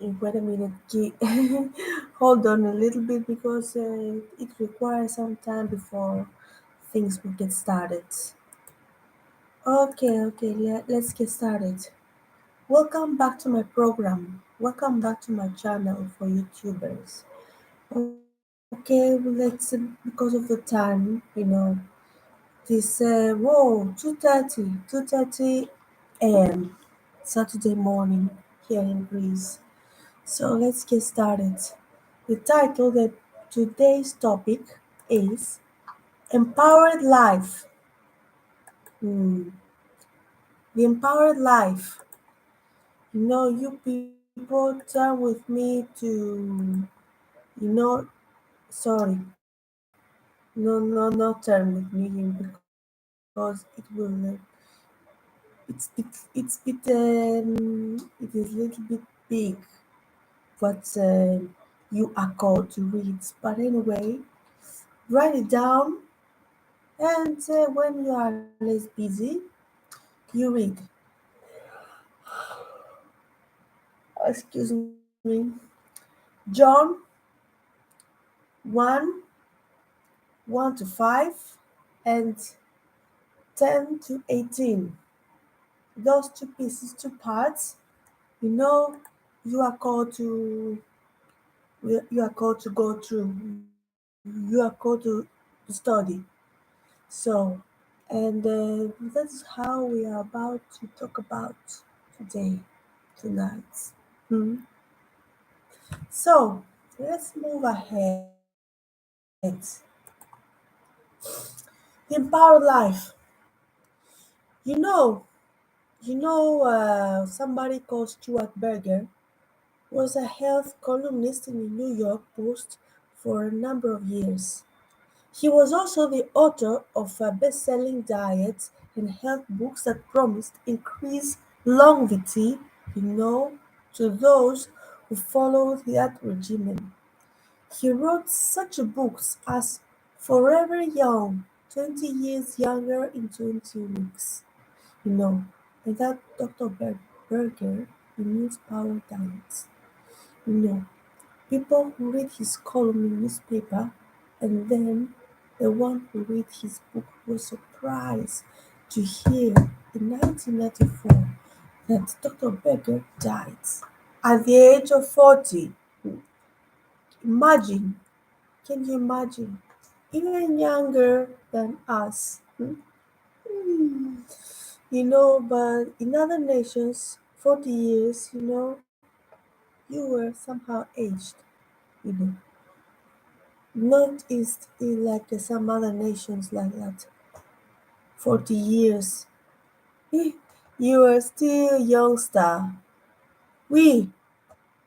Wait a minute, hold on a little bit because it requires some time before things will get started. Okay, let's get started. Welcome back to my program. Welcome back to my channel for YouTubers. Okay, because of the time, this, whoa, 2:30 a.m. Saturday morning here in Greece. So let's get started. The title that today's topic is Empowered Life. Hmm. The Empowered Life. You people turn with me to, you know, sorry, not turn with me because it is a little bit big what you are called to read. But anyway, write it down, and when you are less busy, you read. Excuse me. John 1, 1 to 5, and 10 to 18. Those two pieces, two parts, you know, you are called to you are called to go through. You are called to study. So, and that's how we are about to talk about today, tonight. Hmm. So, let's move ahead. Empowered life. You know, somebody called Stuart Berger was a health columnist in the New York Post for a number of years. He was also the author of best-selling diet and health books that promised increased longevity, you know, to those who followed that regimen. He wrote such books as Forever Young, 20 Years Younger in 20 Weeks, you know, and that Berger renews power diets. You know, people who read his column in newspaper and then the one who read his book was surprised to hear in 1994 that Dr. Berger died at the age of 40. Imagine, can you imagine? Even younger than us. But in other nations, 40 years, you were somehow aged, you know. Not like some other nations like that. 40 years. You are still youngster. We,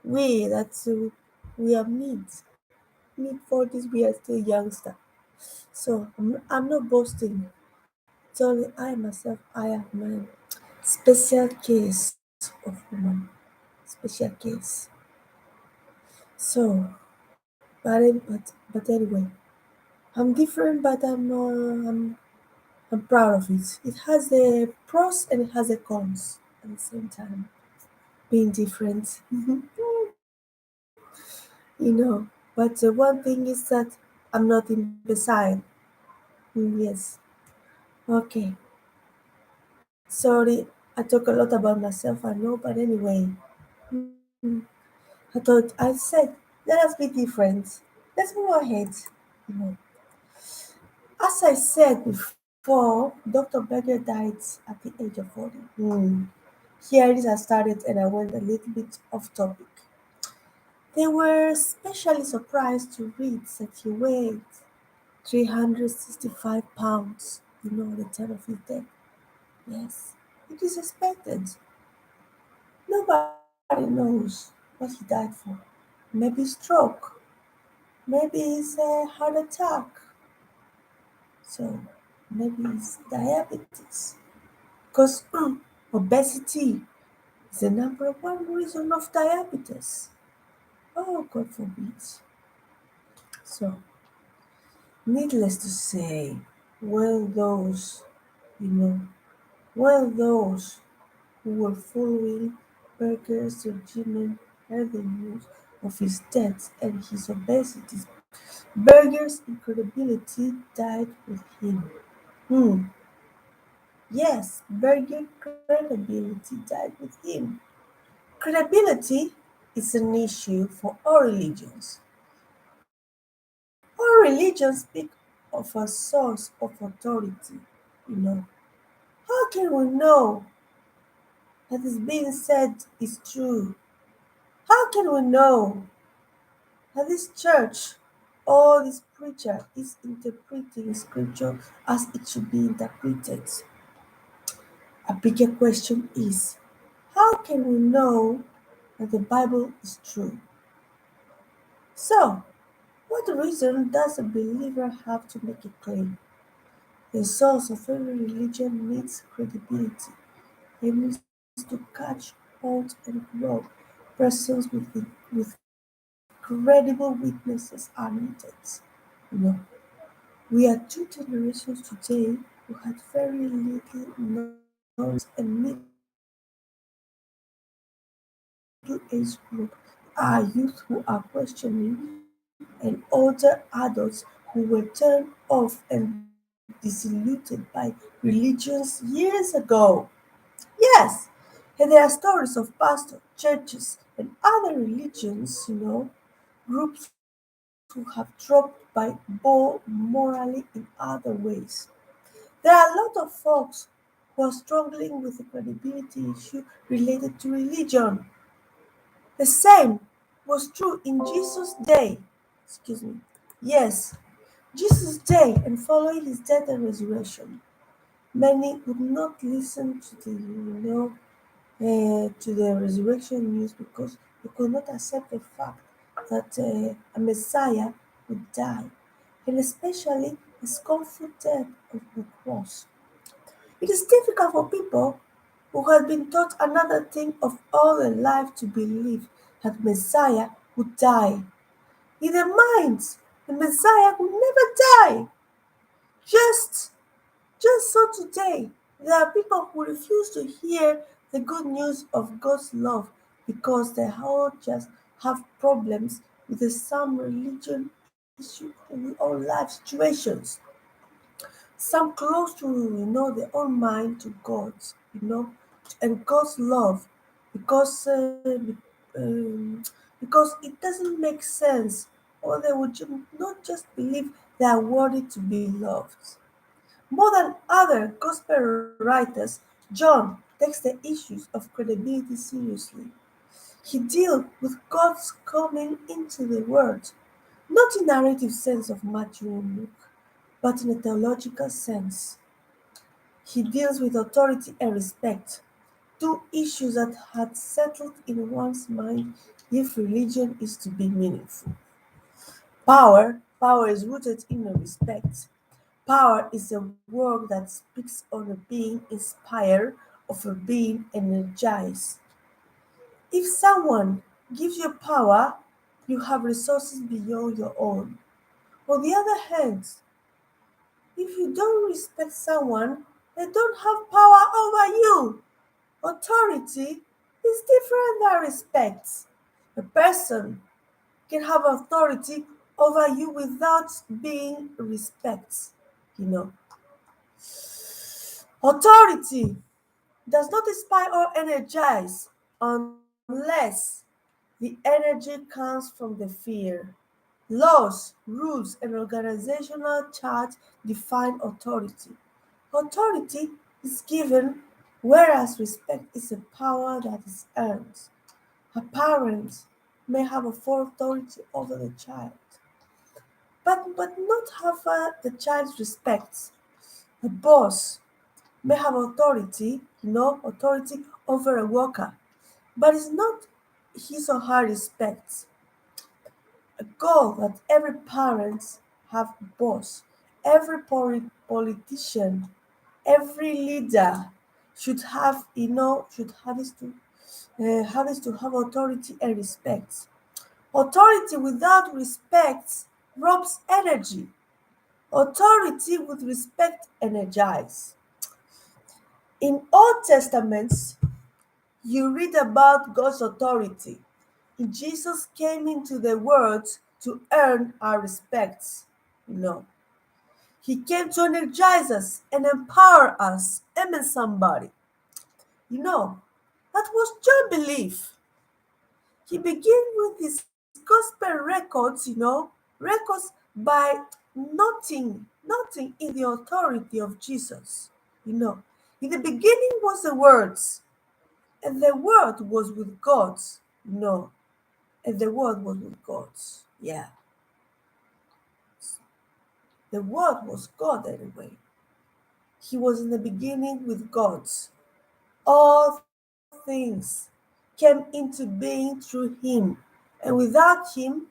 we are mid 40s, we are still youngster. So I'm not boasting. It's only I myself, I am a special case of woman. Special case. So, but anyway, I'm different, but I'm proud of it. It has the pros and it has the cons at the same time. Being different, but one thing is that I'm not imbecile. Yes. Okay. Sorry, I talk a lot about myself, I know, but anyway, hmm, I thought I said, let us be different. Let's move ahead. You know, as I said before, Dr. Berger died at the age of 40. Here it is, I started and I went a little bit off topic. They were especially surprised to read that he weighed 365 pounds, at the time of his death. Yes, it is expected. Nobody knows what he died for. Maybe stroke, maybe it's a heart attack, so maybe it's diabetes. Because obesity is the number one reason of diabetes. Oh, God forbid. So, needless to say, well, you know, those who were following Berger's regimen heard the news of his death and his obesity, Berger's incredibility died with him. Hmm. Yes, Berger's credibility died with him. Credibility is an issue for all religions. All religions speak of a source of authority, you know. How can we know that is being said is true? How can we know that this church or this preacher is interpreting scripture as it should be interpreted? A bigger question is, how can we know that the Bible is true? So, what reason does a believer have to make a claim? The source of every religion needs credibility. It needs to catch, hold, and grow. Persons with credible witnesses are needed. You know, we are two generations today who had very little knowledge and middle age group are youth who are questioning and older adults who were turned off and disillusioned by religions years ago. Yes, and there are stories of pastors, churches, and other religions, groups who have dropped by ball morally in other ways. There are a lot of folks who are struggling with the credibility issue related to religion. The same was true in Jesus' day. Excuse me. Yes, Jesus' day and following his death and resurrection. Many would not listen to the resurrection news because they could not accept the fact that a Messiah would die, and especially his comfort death on the cross. It is difficult for people who had been taught another thing of all their life to believe that Messiah would die. In their minds, the Messiah would never die. Just Just so today, there are people who refuse to hear the good news of God's love because they all just have problems with the some religion issue in all life situations. Some close to their own mind to God's, and God's love because uh, um, because it doesn't make sense, or they would not just believe they are worthy to be loved. More than other gospel writers, John takes the issues of credibility seriously. He deals with God's coming into the world, not in narrative sense of Matthew and Luke, but in a theological sense. He deals with authority and respect, two issues that had settled in one's mind if religion is to be meaningful. Power is rooted in a respect. Power is a word that speaks of a being inspired, of a being energized. If someone gives you power, you have resources beyond your own. On the other hand, if you don't respect someone, they don't have power over you. Authority is different than respect. A person can have authority over you without being respect. You know, authority does not inspire or energize unless the energy comes from the fear. Laws, rules, and organizational charts define authority. Authority is given, whereas respect is a power that is earned. A parent may have a full authority over the child, but not have the child's respect. A boss may have authority over a worker, but it's not his or her respect. A goal that every parent have boss, every politician, every leader should have authority and respect. Authority without respect robs energy. Authority with respect energize. In Old Testaments, you read about God's authority. Jesus came into the world to earn our respects. No. He came to energize us and empower us. Amen, somebody. You know, that was John's belief. He began with his gospel records, records by nothing in the authority of Jesus. You know, in the beginning was the words, and the word was with God. No, and the word was with God. Yeah, the word was God anyway. He was in the beginning with God. All things came into being through him, and without him,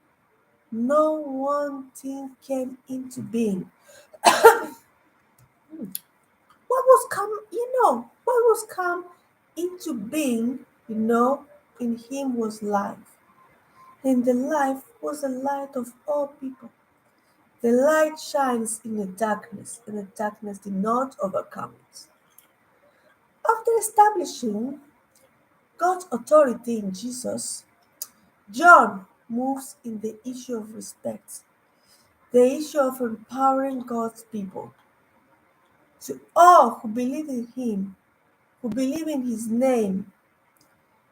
no one thing came into being. What was come into being, in him was life. And the life was the light of all people. The light shines in the darkness, and the darkness did not overcome it. After establishing God's authority in Jesus, John moves in the issue of respect, the issue of empowering God's people. To all who believe in him, who believe in his name,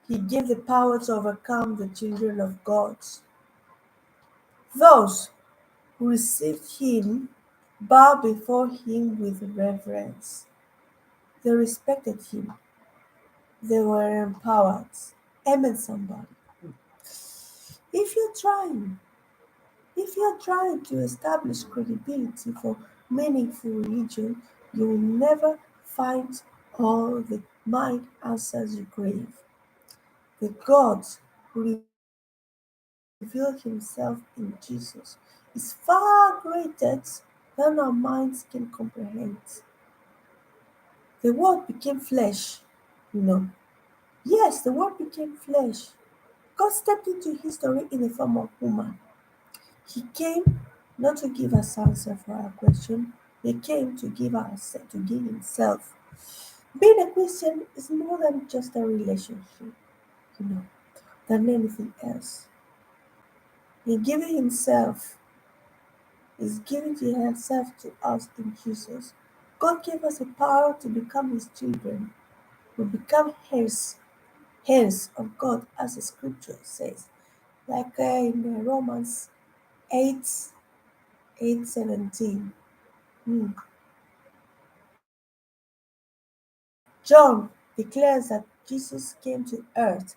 he gave the power to overcome the children of God. Those who received him bowed before him with reverence. They respected him. They were empowered. Amen, somebody. If you're trying, if you're trying to establish credibility for meaningful religion, you will never find all the mind answers you crave. The God who revealed himself in Jesus is far greater than our minds can comprehend. The Word became flesh, you know. Yes, the Word became flesh. God stepped into history in the form of woman. He came not to give us answer for our question. He came to to give himself. Being a Christian is more than just a relationship, you know, than anything else. He giving himself is giving himself to us in Jesus. God gave us the power to become his children. We become heirs of God, as the scripture says. Like in Romans 8, 17. John declares that Jesus came to earth.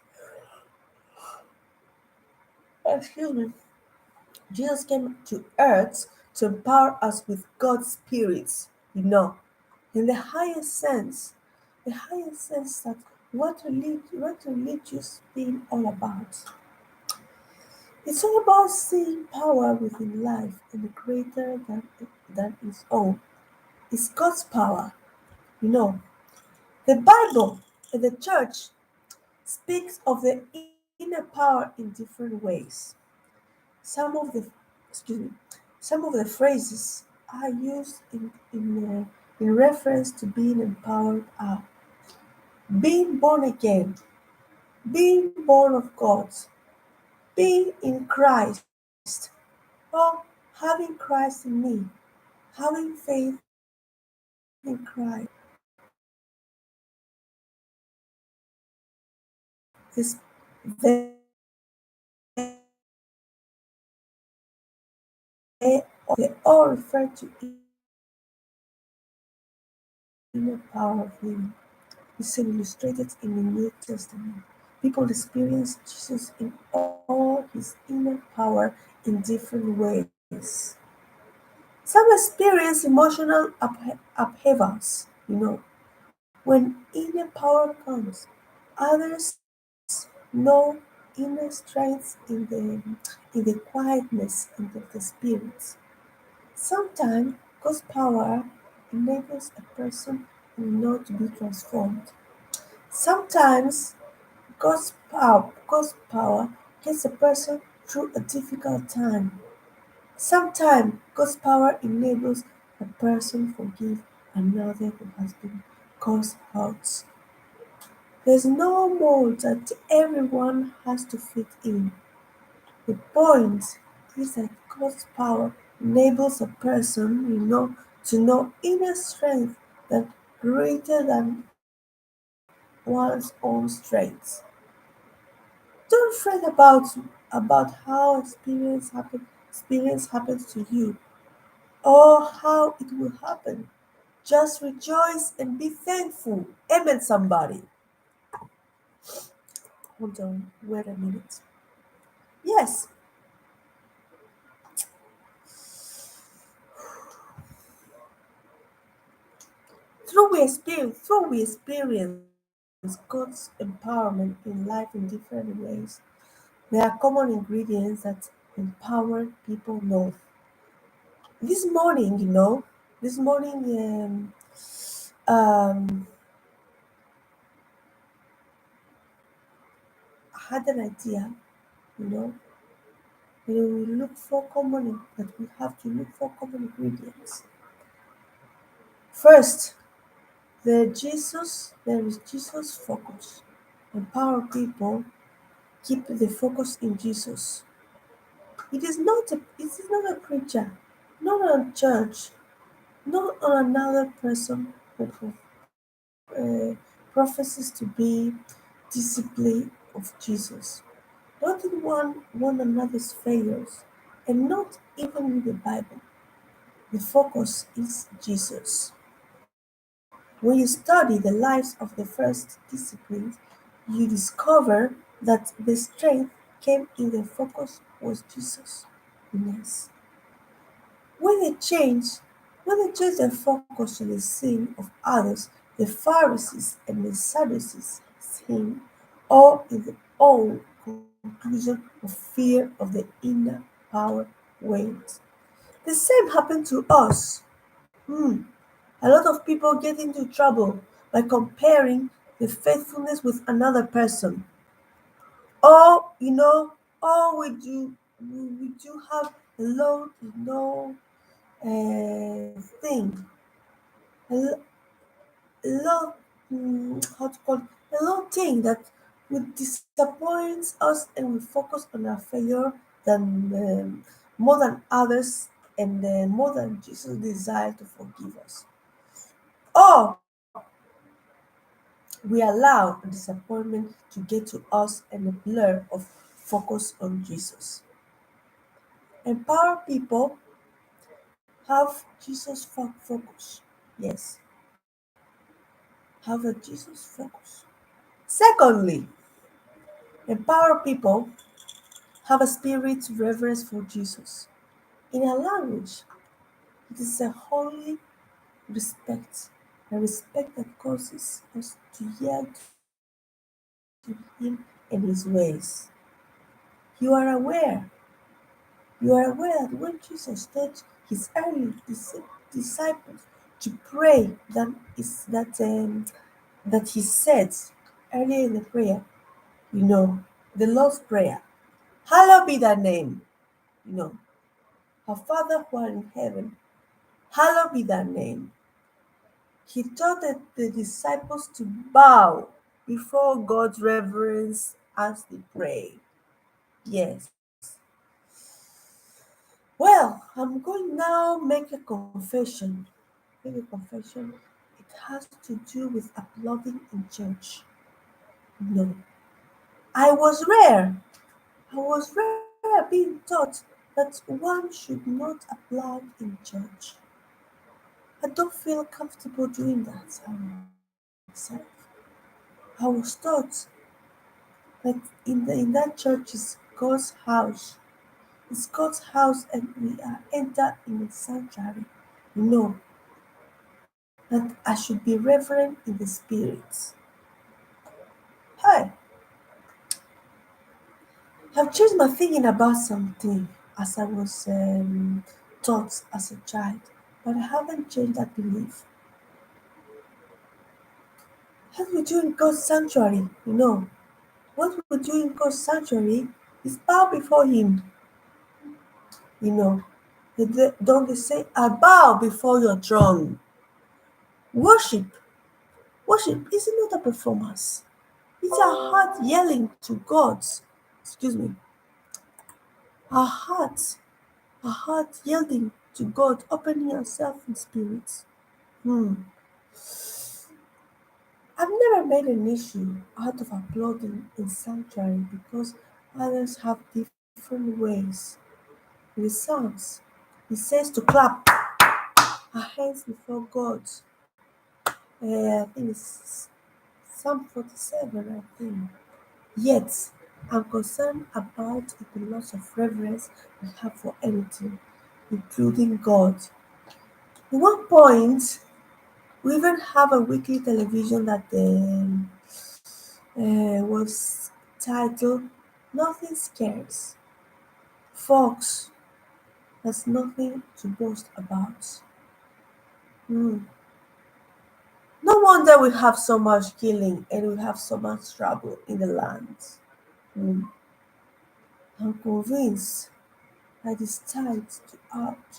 Excuse me. Jesus came to earth to empower us with God's Spirit, in the highest sense. The highest sense that what religious being all about. It's all about seeing power within life and greater than its own. It's God's power. You know, the Bible and the church speaks of the inner power in different ways. Some of the excuse me, some of the phrases are used in reference to being empowered are being born again, being born of God, being in Christ, or having Christ in me, having faith in Christ. This they, they all refer to inner power of Him. We see illustrated in the New Testament. People experience Jesus in all his inner power in different ways. Some experience emotional upheavals, when inner power comes. Others know inner strength in the quietness and of the spirit. Sometimes God's power enables a person not to be transformed. Sometimes God's power gets a person through a difficult time. Sometimes God's power enables a person forgive another who has been caused hurt. There's no mold that everyone has to fit in. The point is that God's power enables a person, to know inner strength that greater than one's own strengths. Don't fret about how experience happens to you or how it will happen. Just rejoice and be thankful. Amen, somebody. Hold on, wait a minute. Yes, through we experience God's empowerment in life in different ways. There are common ingredients that empower people know. This morning, this morning um, I had an idea, you know, we look for common that we have to look for common ingredients. First, there is Jesus focus. Empower people, keep the focus in Jesus. It is not a preacher, not a church, not on another person who professes to be disciple of Jesus. Not in one another's failures, and not even in the Bible. The focus is Jesus. When you study the lives of the first disciplines, you discover that the strength came in the focus was Jesus. Yes. When they changed, when they changed their focus to the sin of others, the Pharisees and the Sadducees sin, all in their own conclusion of fear of the inner power waned. The same happened to us. Hmm. A lot of people get into trouble by comparing the faithfulness with another person. Or, or we do have a lot, thing, a, lo- a lot, how to call it, a lot thing that would disappoint us and we focus on our failure than more than others and more than Jesus' desire to forgive us. Or we allow disappointment to get to us and a blur of focus on Jesus. Empower people have Jesus focus. Yes, have a Jesus focus. Secondly, empower people have a spirit reverence for Jesus. In our language, it is a holy respect, a respect that causes us to yield to Him and His ways. You are aware, you are aware that when Jesus taught His early disciples to pray, that He said earlier in the prayer, the Lord's Prayer, hallowed be thy name, you know, our Father who art in heaven, hallowed be thy name. He taught the disciples to bow before God's reverence as they pray. Yes. Well, I'm going now make a confession. Make a confession. It has to do with applauding in church. No. I was rare. I was rare being taught that one should not applaud in church. I don't feel comfortable doing that myself. I was taught that in that church is God's house. It's God's house and we are entered in the sanctuary. No, that I should be reverent in the spirit. Hi, I've changed my thinking about something as I was taught as a child, but I haven't changed that belief. What we do in God's sanctuary, what we do in God's sanctuary is bow before Him. You know, don't they say, I bow before your throne? Worship, worship is not a performance. It's our heart yelling to God. Excuse me. Our heart. Our heart yielding to God, opening yourself in spirit. Hmm. I've never made an issue out of applauding in sanctuary because others have different ways. In the Psalms, it says to clap our hands before God. I think it's Psalm 47, I think. Yet, I'm concerned about the loss of reverence we have for anything, including God. At one point, we even have a weekly television that was titled Nothing Scares. Fox has nothing to boast about. Hmm. No wonder we have so much killing and we have so much trouble in the land. Hmm. I'm convinced that it's tied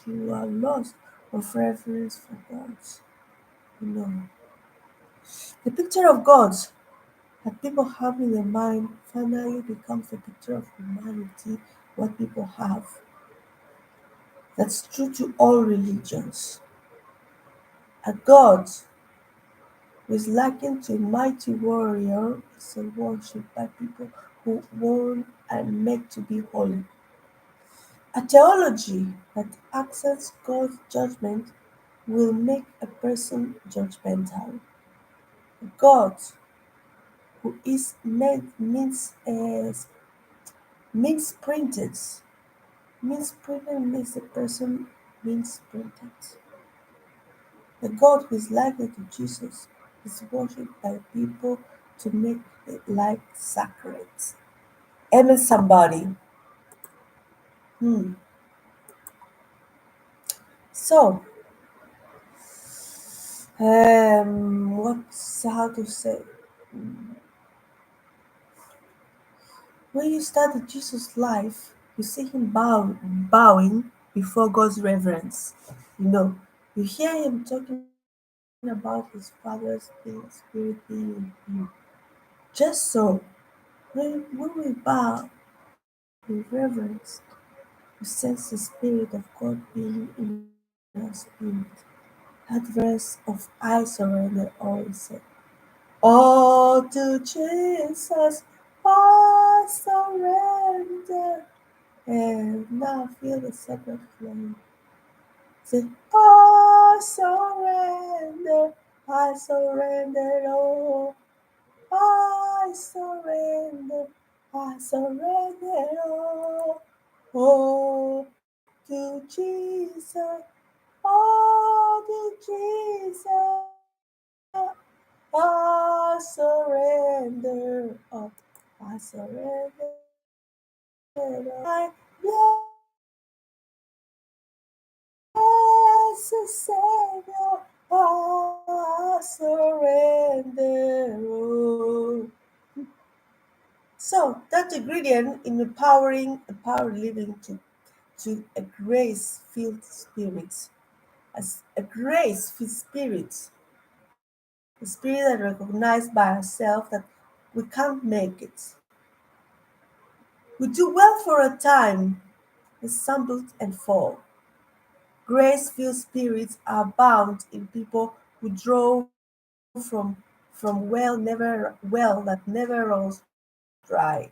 to our loss of reverence for God. You know, the picture of God that people have in their mind finally becomes a picture of humanity, what people have. That's true to all religions. A God who is likened to a mighty warrior is worshipped by people who were and made to be holy. A theology that accepts God's judgment will make a person judgmental. A God who is made means printed. Means printed makes a person means printed. The God who is likened to Jesus is worshipped by people to make the life sacred. Amen, somebody. Hmm. So, what's how to say? When you study Jesus' life, you see him bowing before God's reverence. You know, you hear him talking about his Father's Spirit being in him. Just so, when we bow in reverence, we sense the Spirit of God being in our spirit. That verse of I surrender all is said. All to Jesus I surrender. And now feel the sacred flame. Say, I surrender all. I surrender, I surrender all. Oh, to Jesus, oh, to Jesus, I surrender all. I surrender all. My blessed Savior, I surrender all. So that ingredient in empower living to a grace-filled spirit, as a grace-filled spirit, a spirit that recognizes by ourselves that we can't make it. We do well for a time, we stumble and fall. Grace-filled spirits are bound in people who draw from well that never runs dry,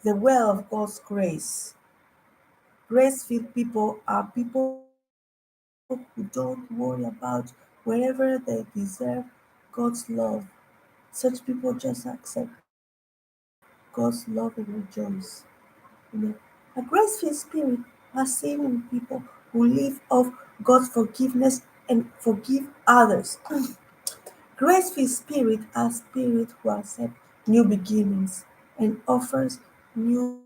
the well of God's grace. Grace-filled people are people who don't worry about wherever they deserve God's love. Such people just accept God's love and rejoice. You know, a grace-filled spirit are seen in people who live off God's forgiveness and forgive others. Grace-filled spirit are spirits who accept new beginnings and offers new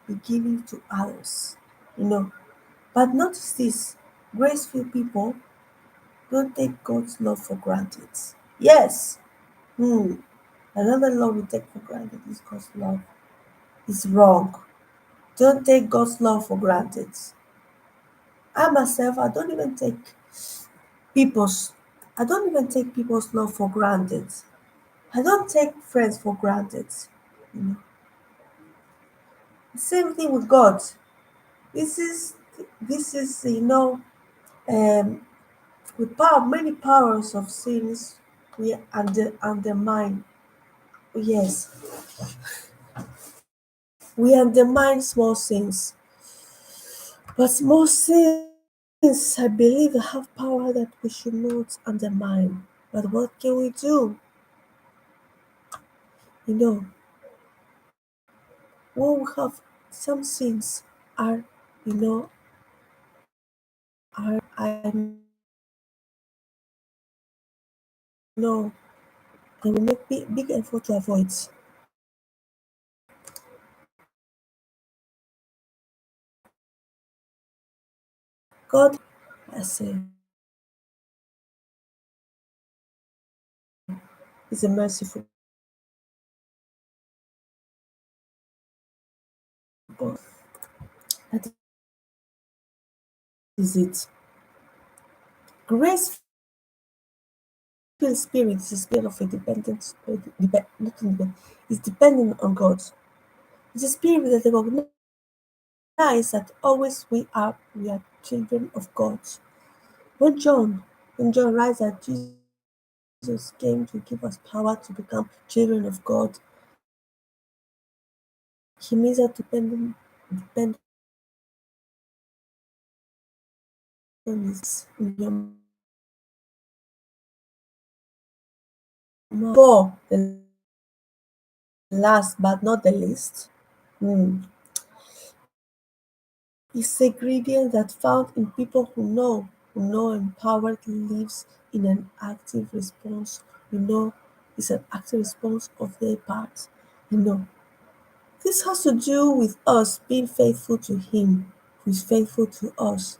beginning to others. You know, but notice this: grace-filled people don't take God's love for granted. Yes, hmm, another law we take for granted is God's love. It's wrong. Don't take God's love for granted. I myself, people's I don't even take people's love for granted. I don't take friends for granted. You know, same thing with God. This is this is um, with power many powers of sins we undermine. Yes, we undermine small sins, but small sins I believe have power that we should not undermine. But what can we do? You know, when we have some sins are, you know, are I know and we make big effort to avoid. God, I say, is a merciful God. That is it. Grace filled spirit is a spirit of a dependent, not independent, is dependent on God. It's a spirit that recognize that always we are children of God. When John when John writes that Jesus came to give us power to become children of God, he means that depend on his in your mouth. For the last but not the least, mm, is ingredient that found in people who know empowered lives in an active response, is an active response of their part. You know, this has to do with us being faithful to Him, who is faithful to us.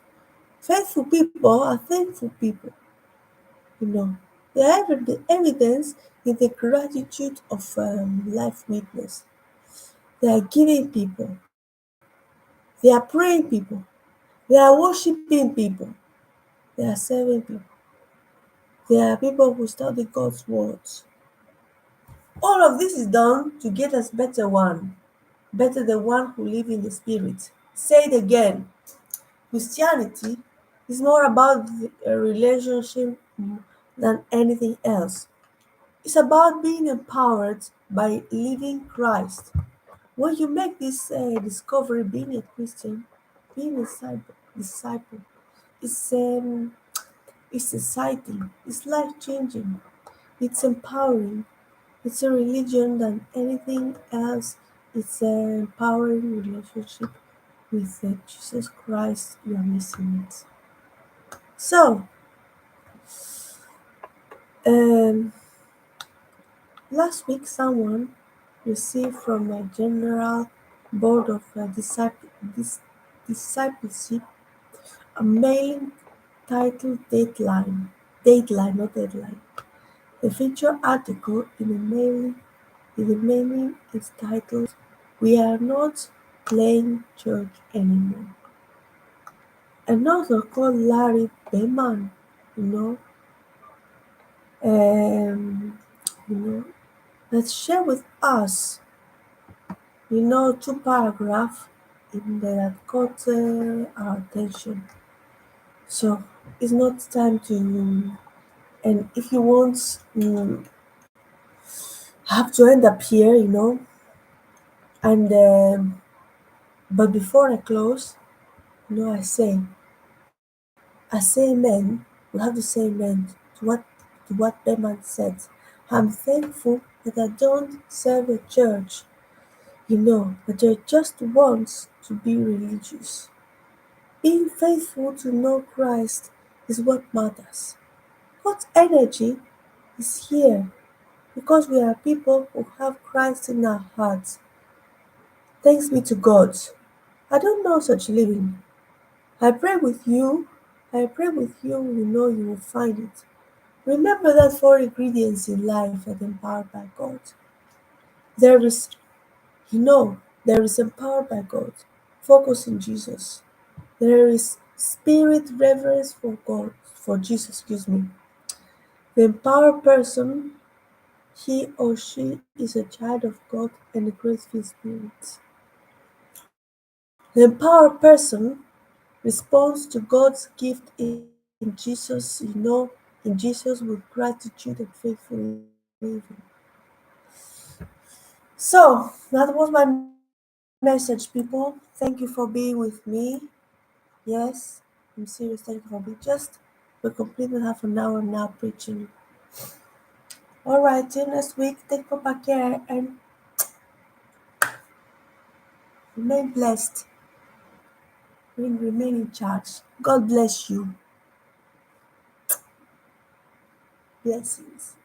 Faithful people are thankful people, you know. The evidence in the gratitude of life witness. They are giving people, they are praying people, they are worshiping people, they are serving people. They are people who study God's words. All of this is done to get us better the one who live in the spirit. Say it again. Christianity is more about a relationship than anything else. It's about being empowered by living Christ. When you make this discovery, being a Christian, being a disciple, it's it's exciting, it's life changing, it's empowering. It's a religion than anything else. It's an empowering relationship with Jesus Christ. You are missing it. So, um, last week someone received from a general board of discipleship a mailing titled Deadline, not Deadline. The feature article in the mailing is titled "We Are Not Playing Church Anymore." An author called Larry Beman, you know, um, you know, that share with us, two paragraphs in there that caught our attention. So it's not time to, and if you want, have to end up here, and but before I close, I say amen. We have to say amen to what Beman said. I'm thankful that I don't serve a church, but I just want to be religious. Being faithful to know Christ is what matters. God's energy is here because we are people who have Christ in our hearts. Thanks be to God. I don't know such living. I pray with you. I pray with you, you will find it. Remember that four ingredients in life are empowered by God. There is, there is empowered by God. Focus in Jesus. There is spirit reverence for God, for Jesus, excuse me. The empowered person He or she is a child of God and a grateful spirit. The empowered person responds to God's gift in Jesus with gratitude and faithful living. So, that was my message, people. Thank you for being with me. Yes, I'm serious. Thank you for being. We completed half an hour now preaching. Alright, till next week. Take proper care and remain blessed. Remain in charge. God bless you. Blessings.